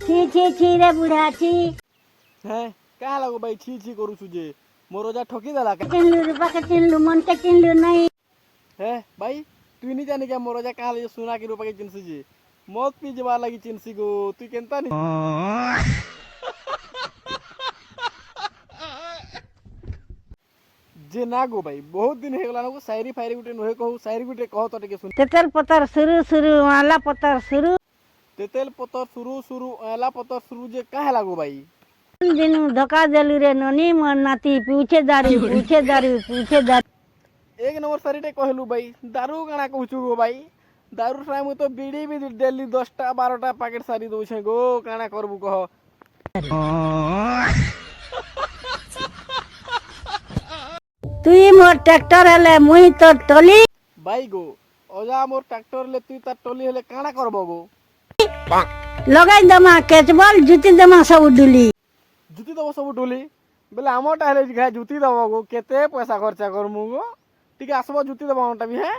छी छी छी रे बुढ़ा छी। हैं क्या लगो भाई छी छी करू जे मोर जा ठकी देला का चिन्हलू रूपा के चिन्हलू मन के चिन्हलू नहीं। है भाई तू नहीं जाने क्या मोर जा का ले सुना के रूपा के चिन्सी जे मौत पी जवा लगी चिन्सी गो तू केनता नहीं जे ना गो भाई बहुत दिन हे गला को शायरी फायरी गुटे नहे कहू शायरी गुटे कह तो टिके सुन तेतल पतर शुरू शुरू वाला पतर शुरू तेतेल पतर शुरू शुरू एला पतर शुरू जे काहे लागो भाई दिन धोखा देलू रे ननी मन नाती पूछे दारू पूछे दारू पूछे दारू। एक नंबर सरीटे कहलू भाई दारू काना कहूचु गो भाई दारू साय मु तो बीड़ी भी डेली 10टा 12टा पैकेट सारी दउछे गो काना करबू कह तुई मोर ट्रैक्टर हेले मुई तो टोली भाई गो ओजा मोर ट्रैक्टर ले तू ता टोली हेले काना करबो गो लगाई दमा केचबल जुती दमा सब डुली। जुती दबो सब डोली बेले हमटा हेले घा जुती दबो गो केते पैसा खर्चा करमु गो ठीक आसबो जुती दबो हमटा भी है